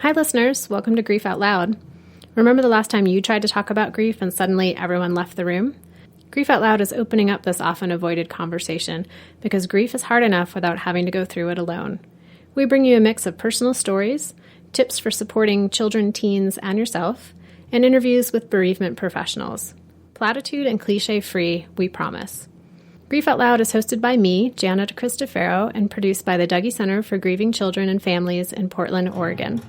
Hi, listeners. Welcome to Grief Out Loud. Remember the last time you tried to talk about grief and suddenly everyone left the room? Grief Out Loud is opening up this often avoided conversation because grief is hard enough without having to go through it alone. We bring you a mix of personal stories, tips for supporting children, teens, and yourself, and interviews with bereavement professionals. Platitude and cliche-free, we promise. Grief Out Loud is hosted by me, Janet Cristofero, and produced by the Dougy Center for Grieving Children and Families in Portland, Oregon.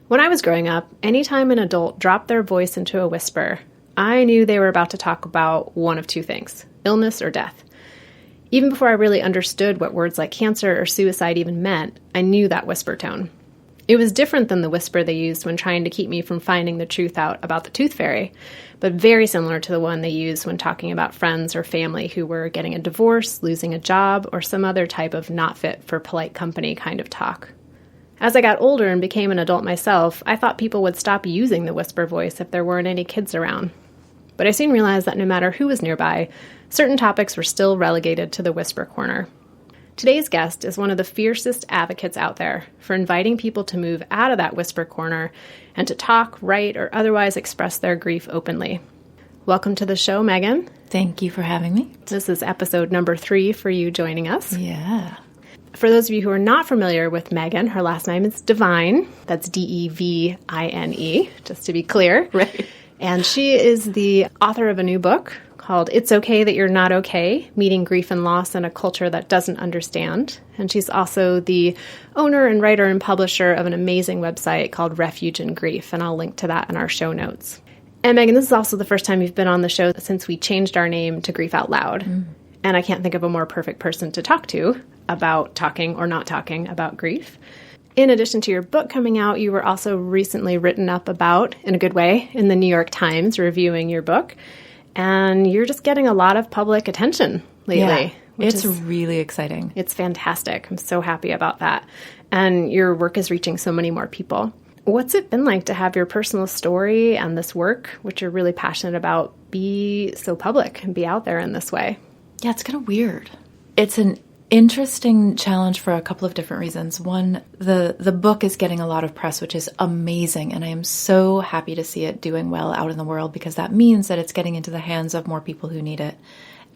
When I was growing up, anytime an adult dropped their voice into a whisper, I knew they were about to talk about one of two things, illness or death. Even before I really understood what words like cancer or suicide even meant, I knew that whisper tone. It was different than the whisper they used when trying to keep me from finding the truth out about the tooth fairy, but very similar to the one they used when talking about friends or family who were getting a divorce, losing a job, or some other type of not fit for polite company kind of talk. As I got older and became an adult myself, I thought people would stop using the whisper voice if there weren't any kids around. But I soon realized that no matter who was nearby, certain topics were still relegated to the whisper corner. Today's guest is one of the fiercest advocates out there for inviting people to move out of that whisper corner and to talk, write, or otherwise express their grief openly. Welcome to the show, Megan. Thank you for having me. This is episode number 3 for you joining us. Yeah. For those of you who are not familiar with Megan, her last name is Devine. That's Devine, just to be clear. Right. And she is the author of a new book called It's Okay That You're Not Okay, Meeting Grief and Loss in a Culture That Doesn't Understand. And she's also the owner and writer and publisher of an amazing website called Refuge in Grief, and I'll link to that in our show notes. And Megan, this is also the first time you've been on the show since we changed our name to Grief Out Loud. And I can't think of a more perfect person to talk to about talking or not talking about grief. In addition to your book coming out, you were also recently written up about, in a good way, in the New York Times reviewing your book. And you're just getting a lot of public attention lately. Yeah, it's really exciting. It's fantastic. I'm so happy about that. And your work is reaching so many more people. What's it been like to have your personal story and this work, which you're really passionate about, be so public and be out there in this way? Yeah, it's kind of weird. It's an interesting challenge for a couple of different reasons. One, the book is getting a lot of press, which is amazing, and I am so happy to see it doing well out in the world because that means that it's getting into the hands of more people who need it.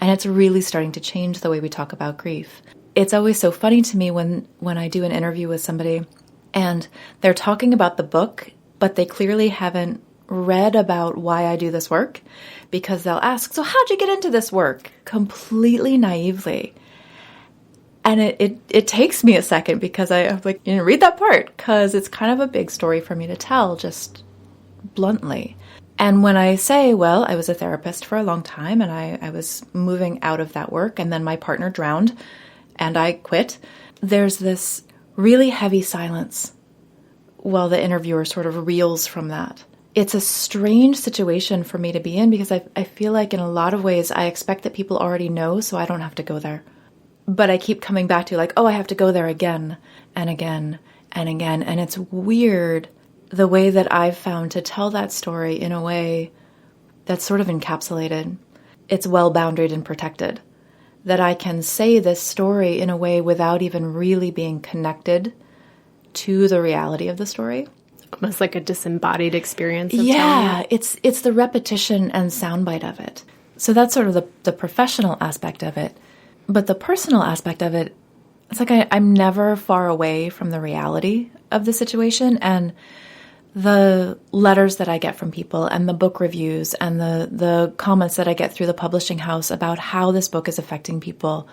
And it's really starting to change the way we talk about grief. It's always so funny to me when I do an interview with somebody and they're talking about the book, but they clearly haven't read about why I do this work, because they'll ask, so how'd you get into this work? Completely naively. And it takes me a second because I'm like, read that part, because it's kind of a big story for me to tell, just bluntly. And when I say, well, I was a therapist for a long time and I was moving out of that work and then my partner drowned and I quit, there's this really heavy silence while the interviewer sort of reels from that. It's a strange situation for me to be in because I feel like in a lot of ways I expect that people already know, so I don't have to go there. But I keep coming back to like, oh, I have to go there again and again and again. And it's weird the way that I've found to tell that story in a way that's sort of encapsulated. It's well-boundaried and protected. That I can say this story in a way without even really being connected to the reality of the story. Almost like a disembodied experience of telling it. It's the repetition and soundbite of it. So that's sort of the professional aspect of it. But the personal aspect of it, it's like I'm never far away from the reality of the situation. And the letters that I get from people and the book reviews and the comments that I get through the publishing house about how this book is affecting people,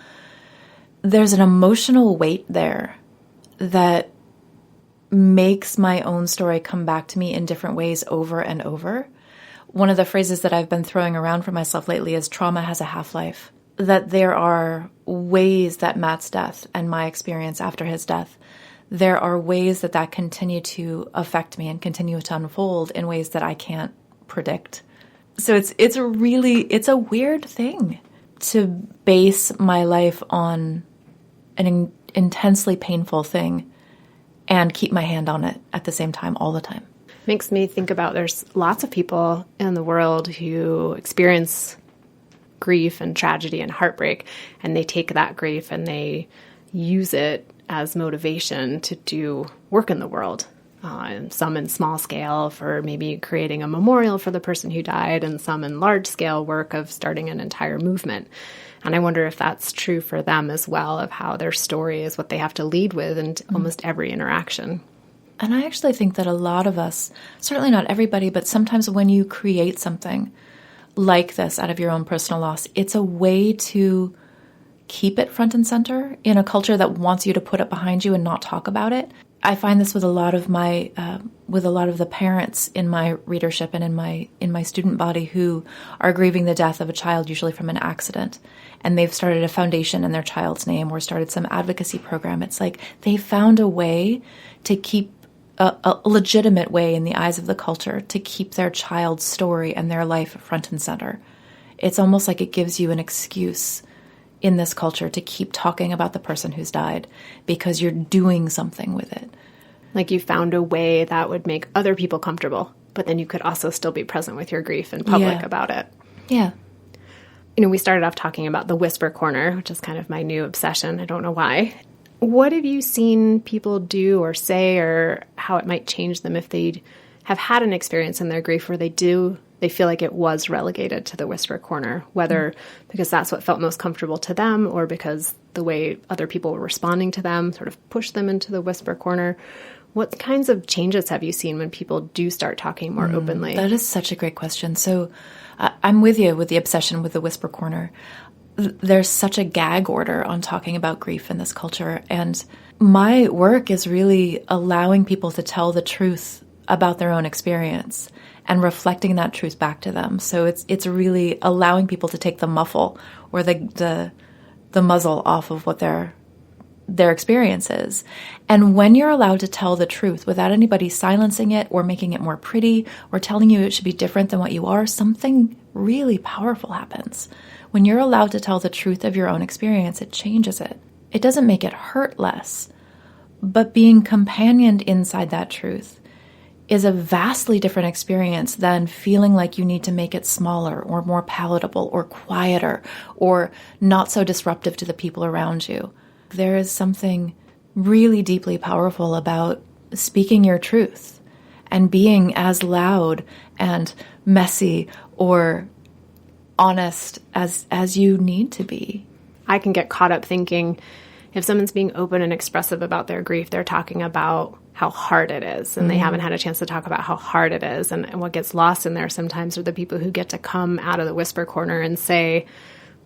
there's an emotional weight there that makes my own story come back to me in different ways over and over. One of the phrases that I've been throwing around for myself lately is trauma has a half-life. That there are ways that Matt's death and my experience after his death, there are ways that continue to affect me and continue to unfold in ways that I can't predict. So it's a weird thing to base my life on an intensely painful thing and keep my hand on it at the same time all the time. Makes me think about there's lots of people in the world who experience grief and tragedy and heartbreak, and they take that grief and they use it as motivation to do work in the world. Some in small scale for maybe creating a memorial for the person who died, and some in large scale work of starting an entire movement. And I wonder if that's true for them as well, of how their story is what they have to lead with in almost every interaction. And I actually think that a lot of us, certainly not everybody, but sometimes when you create something like this out of your own personal loss, it's a way to keep it front and center in a culture that wants you to put it behind you and not talk about it. I find this with a lot of the parents in my readership and in my student body who are grieving the death of a child, usually from an accident, and they've started a foundation in their child's name or started some advocacy program. It's like they found a way to keep a legitimate way in the eyes of the culture to keep their child's story and their life front and center. It's almost like it gives you an excuse in this culture to keep talking about the person who's died because you're doing something with it. Like you found a way that would make other people comfortable, but then you could also still be present with your grief in public about it. Yeah. We started off talking about the whisper corner, which is kind of my new obsession. I don't know why. What have you seen people do or say, or how it might change them if they have had an experience in their grief where they feel like it was relegated to the whisper corner, whether because that's what felt most comfortable to them or because the way other people were responding to them sort of pushed them into the whisper corner? What kinds of changes have you seen when people do start talking more openly? That is such a great question. So I'm with you with the obsession with the whisper corner. There's such a gag order on talking about grief in this culture. And my work is really allowing people to tell the truth about their own experience and reflecting that truth back to them. So it's really allowing people to take the muffle or the muzzle off of what their experience is. And when you're allowed to tell the truth without anybody silencing it or making it more pretty or telling you it should be different than what you are, something really powerful happens. When you're allowed to tell the truth of your own experience, it changes it. It doesn't make it hurt less, but being companioned inside that truth is a vastly different experience than feeling like you need to make it smaller or more palatable or quieter or not so disruptive to the people around you. There is something really deeply powerful about speaking your truth and being as loud and messy or honest as you need to be. I can get caught up thinking if someone's being open and expressive about their grief, they're talking about how hard it is, and they haven't had a chance to talk about how hard it is. And what gets lost in there sometimes are the people who get to come out of the whisper corner and say,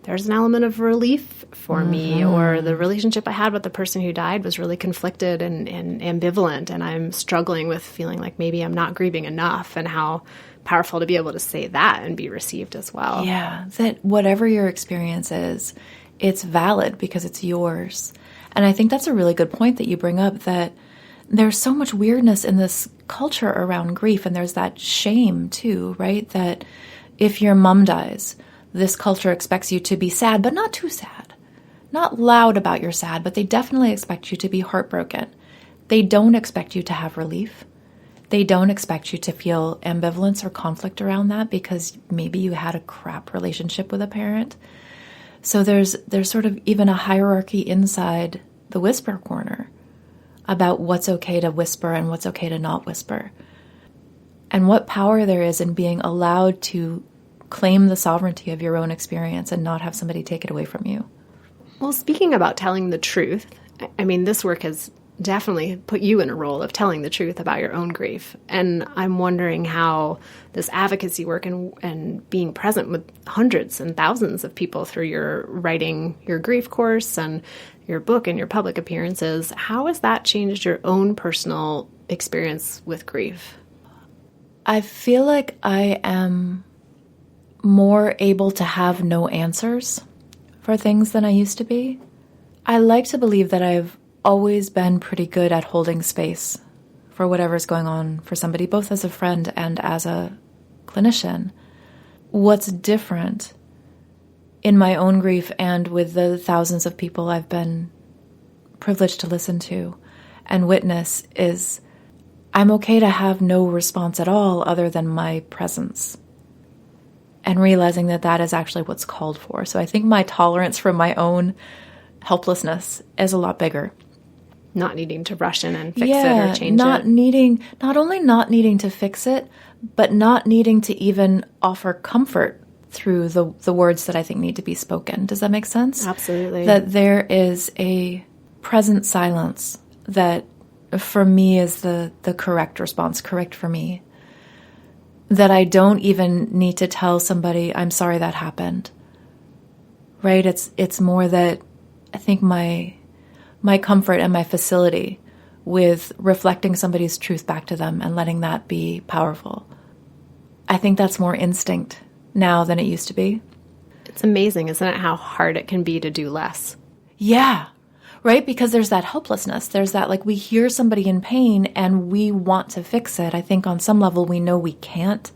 there's an element of relief for me, or the relationship I had with the person who died was really conflicted and ambivalent, and I'm struggling with feeling like maybe I'm not grieving enough, and how powerful to be able to say that and be received as well. Yeah, that whatever your experience is, it's valid because it's yours. And I think that's a really good point that you bring up, that there's so much weirdness in this culture around grief, and there's that shame too, right? That if your mom dies, this culture expects you to be sad, but not too sad. Not loud about your sad, but they definitely expect you to be heartbroken. They don't expect you to have relief. They don't expect you to feel ambivalence or conflict around that because maybe you had a crap relationship with a parent. So there's sort of even a hierarchy inside the whisper corner about what's okay to whisper and what's okay to not whisper. And what power there is in being allowed to claim the sovereignty of your own experience and not have somebody take it away from you. Well, speaking about telling the truth, I mean, this work has definitely put you in a role of telling the truth about your own grief. And I'm wondering how this advocacy work and being present with hundreds and thousands of people through your writing, your grief course and your book and your public appearances, how has that changed your own personal experience with grief? I feel like I am more able to have no answers for things than I used to be. I like to believe that I've always been pretty good at holding space for whatever's going on for somebody, both as a friend and as a clinician. What's different in my own grief and with the thousands of people I've been privileged to listen to and witness is I'm okay to have no response at all other than my presence. And realizing that that is actually what's called for. So I think my tolerance for my own helplessness is a lot bigger. Not needing to rush in and fix it or change not only not needing to fix it, but not needing to even offer comfort through the words that I think need to be spoken. Does that make sense? Absolutely. That there is a present silence that for me is the correct response, correct for me. That I don't even need to tell somebody, I'm sorry that happened. Right? It's more that I think my comfort and my facility with reflecting somebody's truth back to them and letting that be powerful. I think that's more instinct now than it used to be. It's amazing, isn't it, how hard it can be to do less? Yeah, right? Because there's that helplessness. There's that, like, we hear somebody in pain and we want to fix it. I think on some level we know we can't.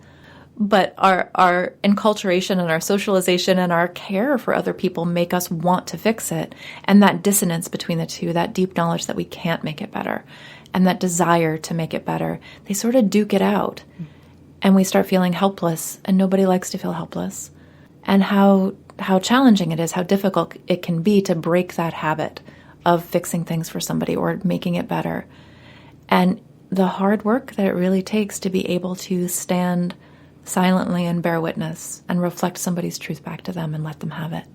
But our enculturation and our socialization and our care for other people make us want to fix it. And that dissonance between the two, that deep knowledge that we can't make it better, and that desire to make it better, they sort of duke it out. And we start feeling helpless, and nobody likes to feel helpless. And how challenging it is, how difficult it can be to break that habit of fixing things for somebody or making it better. And the hard work that it really takes to be able to stand silently and bear witness and reflect somebody's truth back to them and let them have it.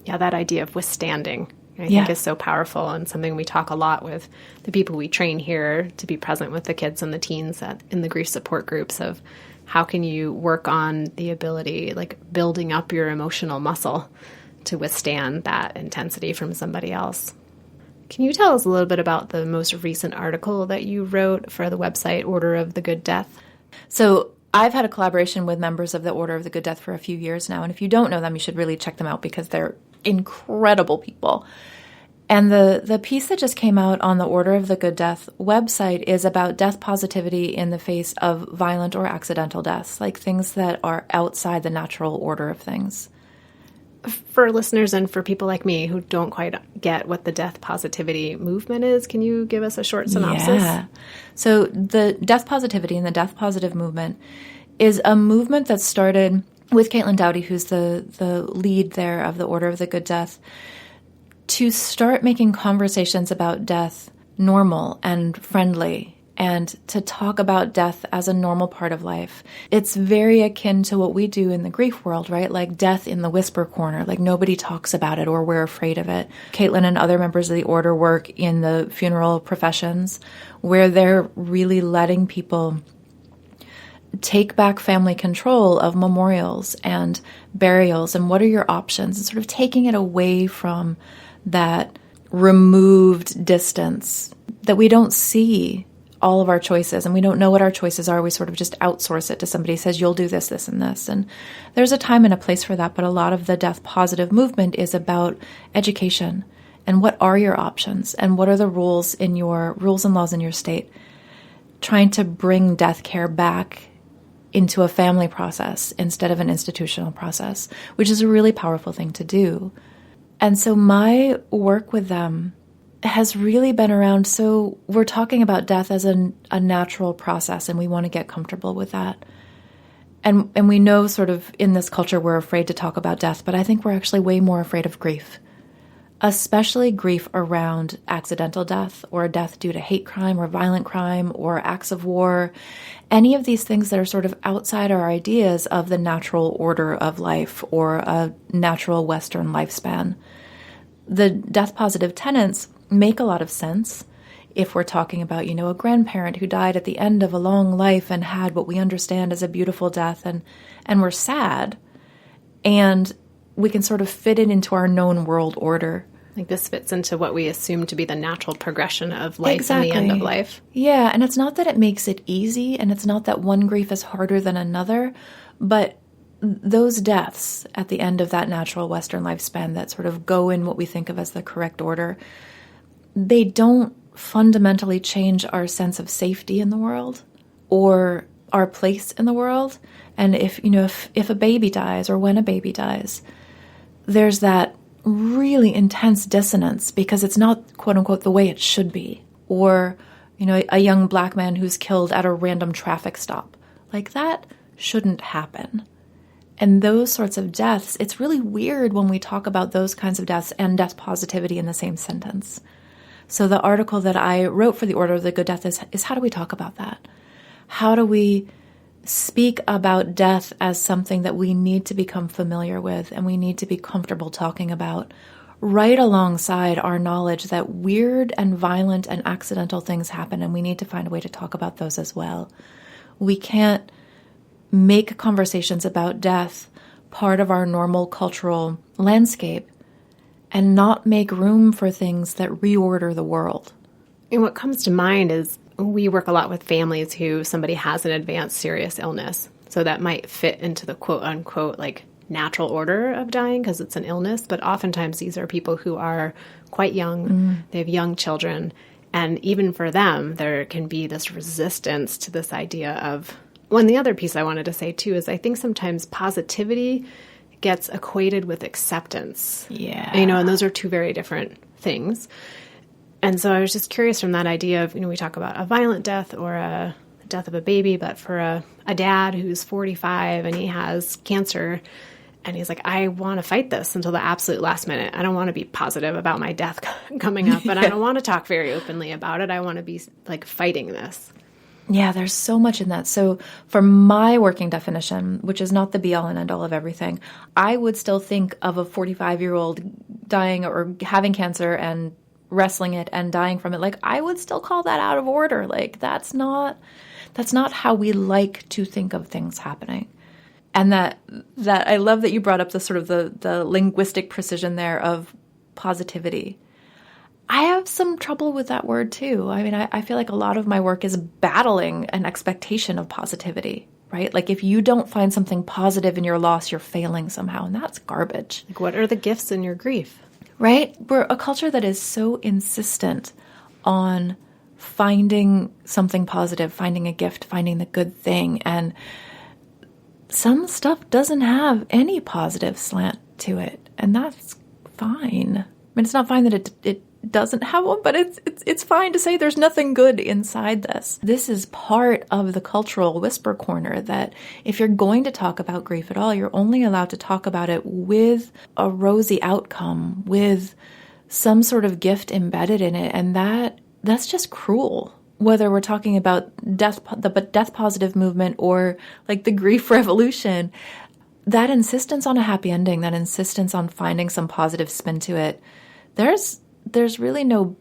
Yeah, that idea of withstanding, I think is so powerful, and something we talk a lot with the people we train here to be present with the kids and the teens in the grief support groups of how can you work on the ability, like building up your emotional muscle to withstand that intensity from somebody else. Can you tell us a little bit about the most recent article that you wrote for the website Order of the Good Death? So I've had a collaboration with members of the Order of the Good Death for a few years now, and if you don't know them, you should really check them out because they're incredible people. And the piece that just came out on the Order of the Good Death website is about death positivity in the face of violent or accidental deaths, like things that are outside the natural order of things. For listeners and for people like me who don't quite get what the death positivity movement is, can you give us a short synopsis? Yeah. So the death positivity and the death positive movement is a movement that started with Caitlin Dowdy, who's the lead there of the Order of the Good Death, to start making conversations about death normal and friendly, and to talk about death as a normal part of life. It's very akin to what we do in the grief world, right? Like death in the whisper corner, like nobody talks about it or we're afraid of it. Caitlin and other members of the order work in the funeral professions where they're really letting people take back family control of memorials and burials and what are your options, and sort of taking it away from that removed distance that we don't see all of our choices and we don't know what our choices are. We sort of just outsource it to somebody who says, you'll do this, this, and this. And there's a time and a place for that, but a lot of the death positive movement is about education and what are your options and what are the rules and laws in your state, trying to bring death care back into a family process instead of an institutional process, which is a really powerful thing to do. And so my work with them has really been around, so we're talking about death as a natural process, and we want to get comfortable with that. And we know sort of in this culture we're afraid to talk about death, but I think we're actually way more afraid of grief, especially grief around accidental death or death due to hate crime or violent crime or acts of war, any of these things that are sort of outside our ideas of the natural order of life or a natural Western lifespan. The death positive tenets make a lot of sense if we're talking about, a grandparent who died at the end of a long life and had what we understand as a beautiful death and we're sad, and we can sort of fit it into our known world order. Like this fits into what we assume to be the natural progression of life and the end of life. Yeah, and it's not that it makes it easy, and it's not that one grief is harder than another, but those deaths at the end of that natural Western lifespan that sort of go in what we think of as the correct order, they don't fundamentally change our sense of safety in the world or our place in the world. And if a baby dies or when a baby dies, there's that really intense dissonance because it's not, quote unquote, the way it should be. Or, a young black man who's killed at a random traffic stop. Like that shouldn't happen. And those sorts of deaths, it's really weird when we talk about those kinds of deaths and death positivity in the same sentence. So the article that I wrote for the Order of the Good Death is how do we talk about that? How do we speak about death as something that we need to become familiar with and we need to be comfortable talking about, right alongside our knowledge that weird and violent and accidental things happen, and we need to find a way to talk about those as well. We can't make conversations about death part of our normal cultural landscape and not make room for things that reorder the world. And what comes to mind is we work a lot with families who somebody has an advanced serious illness. So that might fit into the quote unquote like natural order of dying because it's an illness. But oftentimes these are people who are quite young. They have young children. And even for them, there can be this resistance to this idea of... Well, the other piece I wanted to say, too, is I think sometimes positivity gets equated with acceptance. Yeah. And those are two very different things. And so I was just curious from that idea of, we talk about a violent death or a death of a baby, but for a dad who's 45 and he has cancer and he's like, I want to fight this until the absolute last minute. I don't want to be positive about my death coming up, and I don't want to talk very openly about it. I want to be like fighting this. Yeah, there's so much in that. So for my working definition, which is not the be-all and end-all of everything, I would still think of a 45-year-old dying or having cancer and wrestling it and dying from it. Like, I would still call that out of order. Like, that's not how we like to think of things happening. And that I love that you brought up the sort of the linguistic precision there of positivity. I have some trouble with that word too. I mean, I feel like a lot of my work is battling an expectation of positivity, right? Like if you don't find something positive in your loss, you're failing somehow, and that's garbage. Like, what are the gifts in your grief? Right? We're a culture that is so insistent on finding something positive, finding a gift, finding the good thing, and some stuff doesn't have any positive slant to it, and that's fine. I mean, it's not fine that it doesn't have one, but it's fine to say there's nothing good inside this. This is part of the cultural whisper corner that if you're going to talk about grief at all, you're only allowed to talk about it with a rosy outcome, with some sort of gift embedded in it, and that's just cruel. Whether we're talking about the death positive movement or like the grief revolution, that insistence on a happy ending, that insistence on finding some positive spin to it, there's really no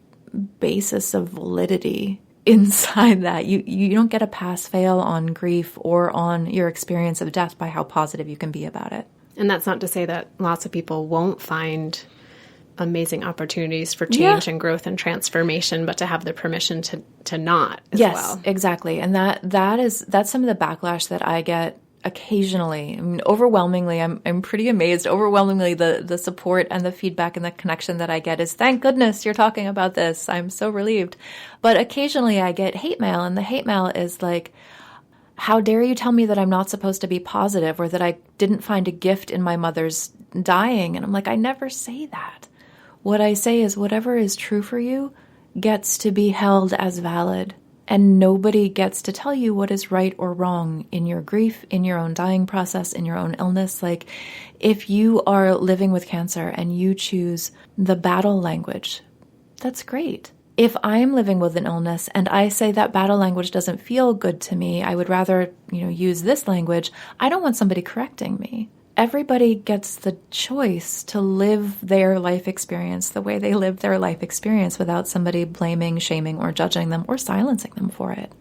basis of validity inside that. You don't get a pass-fail on grief or on your experience of death by how positive you can be about it. And that's not to say that lots of people won't find amazing opportunities for change and growth and transformation, but to have the permission to not as well. Yes, exactly. And that's some of the backlash that I get occasionally. I mean, overwhelmingly, I'm pretty amazed. Overwhelmingly, the support and the feedback and the connection that I get is, thank goodness you're talking about this. I'm so relieved. But occasionally I get hate mail, and the hate mail is like, how dare you tell me that I'm not supposed to be positive, or that I didn't find a gift in my mother's dying? And I'm like, I never say that. What I say is whatever is true for you gets to be held as valid. And nobody gets to tell you what is right or wrong in your grief, in your own dying process, in your own illness. Like, if you are living with cancer and you choose the battle language, that's great. If I'm living with an illness and I say that battle language doesn't feel good to me, I would rather, use this language, I don't want somebody correcting me. Everybody gets the choice to live their life experience the way they live their life experience without somebody blaming, shaming, or judging them or silencing them for it.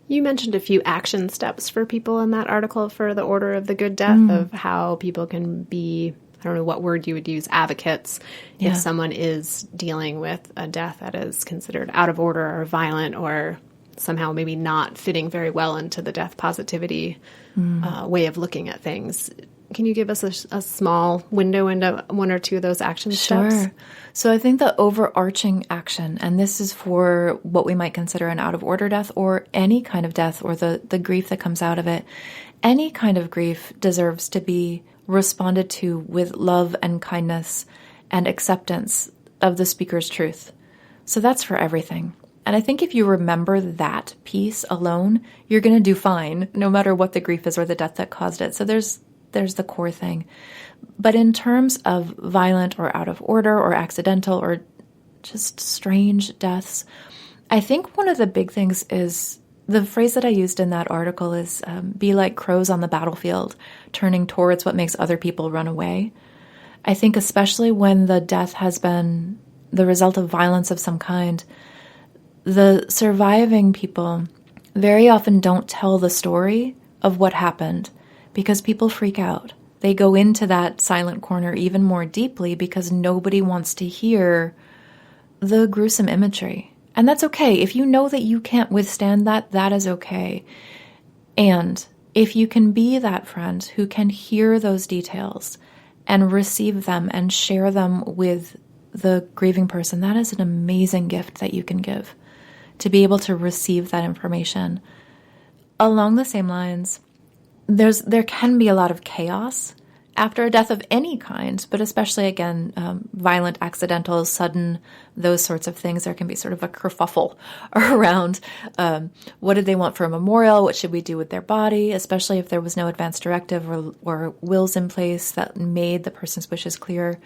You mentioned a few action steps for people in that article for the Order of the Good Death of how people can be, I don't know what word you would use, advocates if someone is dealing with a death that is considered out of order or violent or somehow maybe not fitting very well into the death positivity way of looking at things. Can you give us a small window into one or two of those action steps? Sure. So I think the overarching action, and this is for what we might consider an out-of-order death or any kind of death or the grief that comes out of it, any kind of grief deserves to be responded to with love and kindness and acceptance of the speaker's truth. So that's for everything. And I think if you remember that piece alone, you're going to do fine, no matter what the grief is or the death that caused it. So there's there's the core thing. But in terms of violent or out of order or accidental or just strange deaths, I think one of the big things is the phrase that I used in that article is be like crows on the battlefield, turning towards what makes other people run away. I think especially when the death has been the result of violence of some kind, the surviving people very often don't tell the story of what happened because people freak out. They go into that silent corner even more deeply because nobody wants to hear the gruesome imagery. And that's okay. If you know that you can't withstand that, that is okay. And if you can be that friend who can hear those details and receive them and share them with the grieving person, that is an amazing gift that you can give, to be able to receive that information. Along the same lines, there can be a lot of chaos after a death of any kind, but especially, again, violent, accidental, sudden, those sorts of things. There can be sort of a kerfuffle around what did they want for a memorial? What should we do with their body? Especially if there was no advance directive or wills in place that made the person's wishes clear.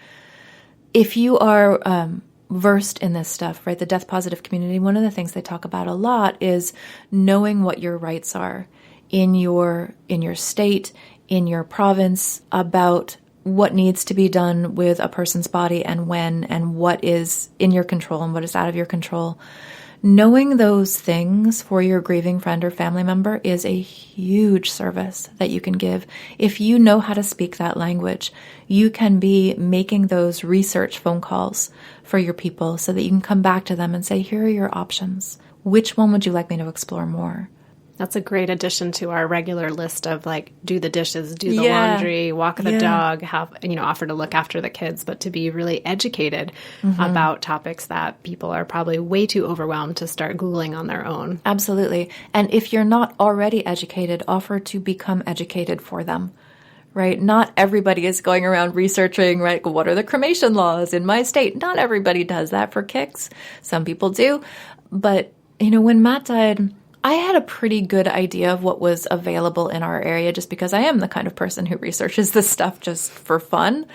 If you are versed in this stuff, right, the death positive community, one of the things they talk about a lot is knowing what your rights are in your state, in your province, about what needs to be done with a person's body and when, and what is in your control and what is out of your control. Knowing those things for your grieving friend or family member is a huge service that you can give. If you know how to speak that language, you can be making those research phone calls for your people so that you can come back to them and say, here are your options. Which one would you like me to explore more? That's a great addition to our regular list of like, do the dishes, do the laundry, walk the dog, offer to look after the kids, but to be really educated about topics that people are probably way too overwhelmed to start Googling on their own. Absolutely. And if you're not already educated, offer to become educated for them, right? Not everybody is going around researching, right? What are the cremation laws in my state? Not everybody does that for kicks. Some people do. But, when Matt died, I had a pretty good idea of what was available in our area just because I am the kind of person who researches this stuff just for fun.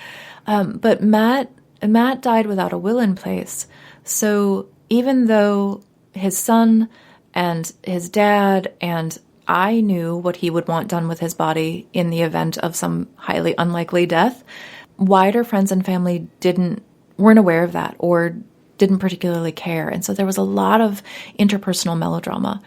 But Matt died without a will in place. So even though his son and his dad and I knew what he would want done with his body in the event of some highly unlikely death, wider friends and family weren't aware of that or didn't particularly care. And so there was a lot of interpersonal melodrama.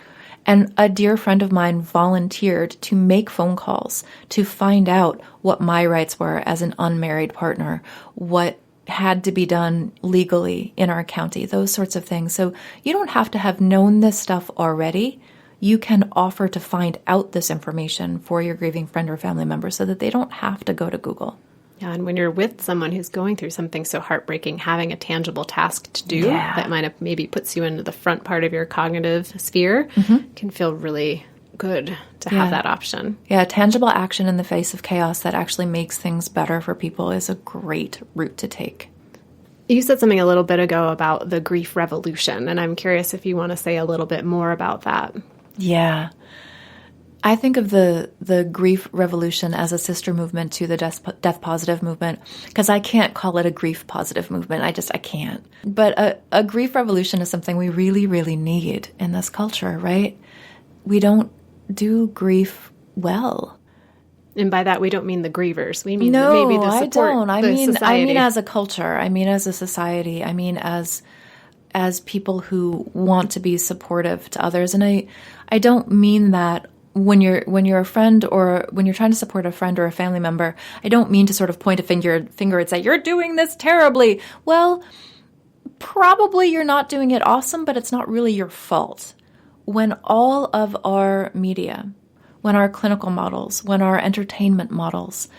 And a dear friend of mine volunteered to make phone calls to find out what my rights were as an unmarried partner, what had to be done legally in our county, those sorts of things. So you don't have to have known this stuff already. You can offer to find out this information for your grieving friend or family member so that they don't have to go to Google. Yeah, and when you're with someone who's going through something so heartbreaking, having a tangible task to do that might have maybe puts you into the front part of your cognitive sphere can feel really good to have that option. Yeah, tangible action in the face of chaos that actually makes things better for people is a great route to take. You said something a little bit ago about the grief revolution, and I'm curious if you want to say a little bit more about that. Yeah. I think of the grief revolution as a sister movement to the death positive movement, because I can't call it a grief positive movement. I can't. But a grief revolution is something we really, really need in this culture, right? We don't do grief well. And by that, we don't mean the grievers. We mean no, maybe the support. I don't. I mean, society. I mean as a culture. I mean as a society. I mean as people who want to be supportive to others. And I don't mean that when you're a friend or when you're trying to support a friend or a family member, I don't mean to sort of point a finger and say, you're doing this terribly. Well, probably you're not doing it awesome, but it's not really your fault. When all of our media, when our clinical models, when our entertainment models,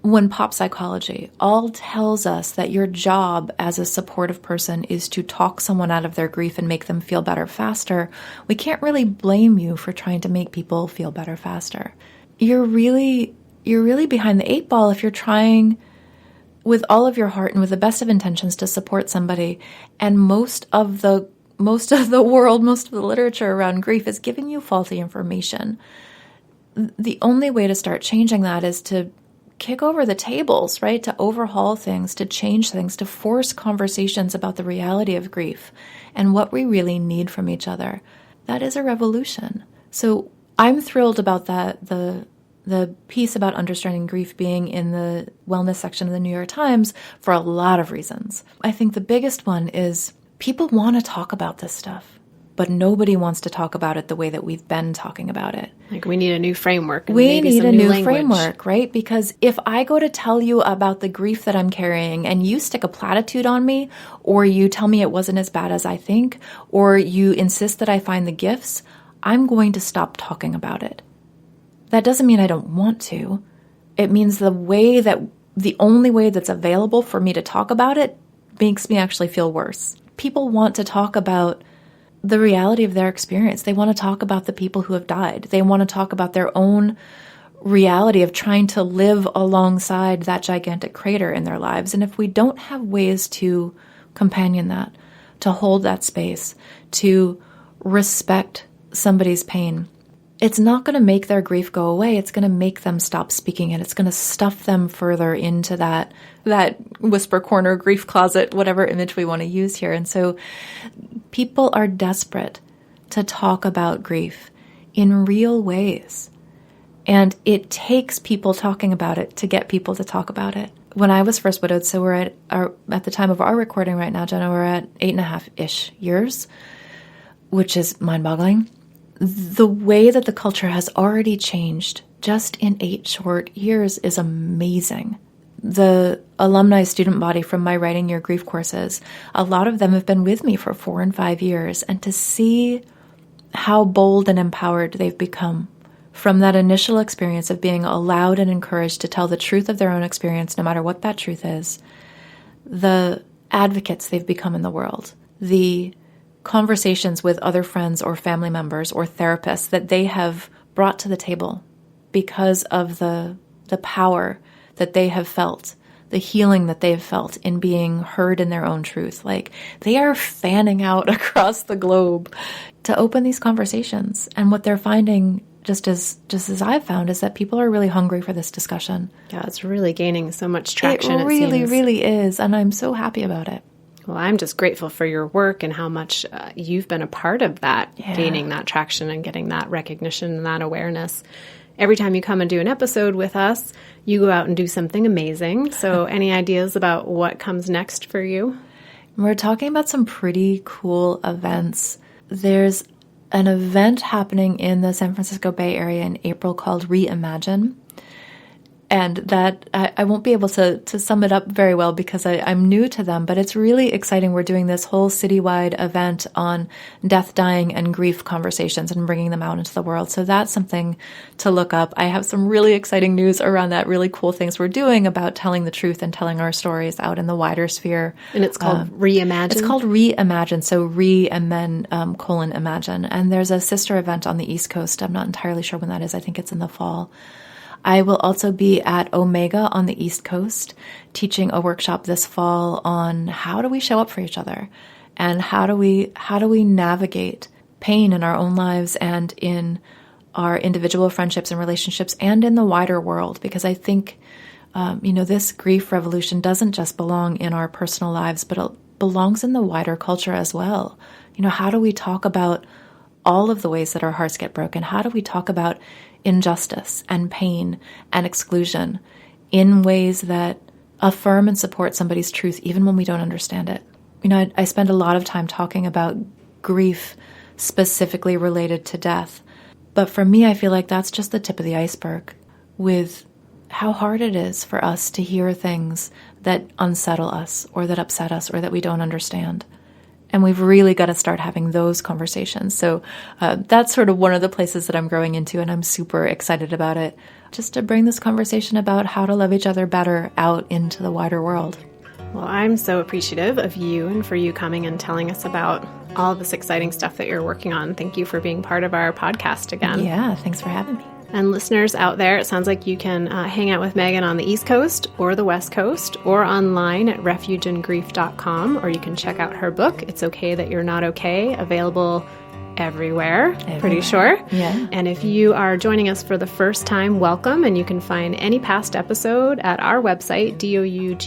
when pop psychology all tells us that your job as a supportive person is to talk someone out of their grief and make them feel better faster, we can't really blame you for trying to make people feel better faster. You're really behind the eight ball if you're trying with all of your heart and with the best of intentions to support somebody, and most of the world, most of the literature around grief is giving you faulty information. The only way to start changing that is to kick over the tables, right? To overhaul things, to change things, to force conversations about the reality of grief and what we really need from each other. That is a revolution. So I'm thrilled about that, the piece about understanding grief being in the wellness section of the New York Times for a lot of reasons. I think the biggest one is people want to talk about this stuff, but nobody wants to talk about it the way that we've been talking about it. Like we need a new framework. And we need a new language. Framework, right? Because if I go to tell you about the grief that I'm carrying and you stick a platitude on me, or you tell me it wasn't as bad as I think, or you insist that I find the gifts, I'm going to stop talking about it. That doesn't mean I don't want to. It means the only way that's available for me to talk about it makes me actually feel worse. People want to talk about the reality of their experience. They want to talk about the people who have died. They want to talk about their own reality of trying to live alongside that gigantic crater in their lives. And if we don't have ways to companion that, to hold that space, to respect somebody's pain, it's not going to make their grief go away. It's going to make them stop speaking it. It's going to stuff them further into that whisper corner, grief closet, whatever image we want to use here. And so people are desperate to talk about grief in real ways. And it takes people talking about it to get people to talk about it. When I was first widowed, so we're at the time of our recording right now, Jenna, we're at 8.5-ish years, which is mind-boggling. The way that the culture has already changed just in 8 short years is amazing. The alumni student body from my Writing Your Grief courses, a lot of them have been with me for 4 and 5 years, and to see how bold and empowered they've become from that initial experience of being allowed and encouraged to tell the truth of their own experience, no matter what that truth is, the advocates they've become in the world, the conversations with other friends or family members or therapists that they have brought to the table because of the power that they have felt, the healing that they've felt in being heard in their own truth. Like they are fanning out across the globe to open these conversations. And what they're finding, just as I've found, is that people are really hungry for this discussion. Yeah, it's really gaining so much traction. It really is. And I'm so happy about it. Well, I'm just grateful for your work and how much you've been a part of that, gaining that traction and getting that recognition and that awareness. Every time you come and do an episode with us, you go out and do something amazing. So any ideas about what comes next for you? We're talking about some pretty cool events. There's an event happening in the San Francisco Bay Area in April called Reimagine. And that I won't be able to sum it up very well because I'm new to them, but it's really exciting. We're doing this whole citywide event on death, dying, and grief conversations and bringing them out into the world. So that's something to look up. I have some really exciting news around that, really cool things we're doing about telling the truth and telling our stories out in the wider sphere. And it's called Reimagine? It's called Reimagine, so and then imagine. And there's a sister event on the East Coast. I'm not entirely sure when that is. I think it's in the fall. I will also be at Omega on the East Coast teaching a workshop this fall on how do we show up for each other and how do we navigate pain in our own lives and in our individual friendships and relationships and in the wider world. Because I think, this grief revolution doesn't just belong in our personal lives, but it belongs in the wider culture as well. How do we talk about all of the ways that our hearts get broken? How do we talk about injustice and pain and exclusion in ways that affirm and support somebody's truth even when we don't understand it? I spend a lot of time talking about grief specifically related to death. But for me, I feel like that's just the tip of the iceberg with how hard it is for us to hear things that unsettle us or that upset us or that we don't understand. And we've really got to start having those conversations. So that's sort of one of the places that I'm growing into, and I'm super excited about it, just to bring this conversation about how to love each other better out into the wider world. Well, I'm so appreciative of you and for you coming and telling us about all of this exciting stuff that you're working on. Thank you for being part of our podcast again. Yeah, thanks for having me. And listeners out there, it sounds like you can hang out with Megan on the East Coast or the West Coast or online at refugeandgrief.com, or you can check out her book, It's Okay That You're Not Okay, available everywhere, pretty sure. Yeah. And if you are joining us for the first time, welcome. And you can find any past episode at our website, dougy.org,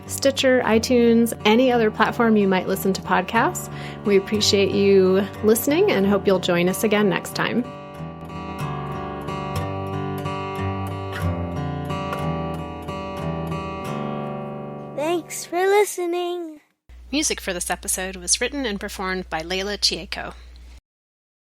Stitcher, iTunes, any other platform you might listen to podcasts. We appreciate you listening and hope you'll join us again next time. Thanks for listening. Music for this episode was written and performed by Layla Chieco.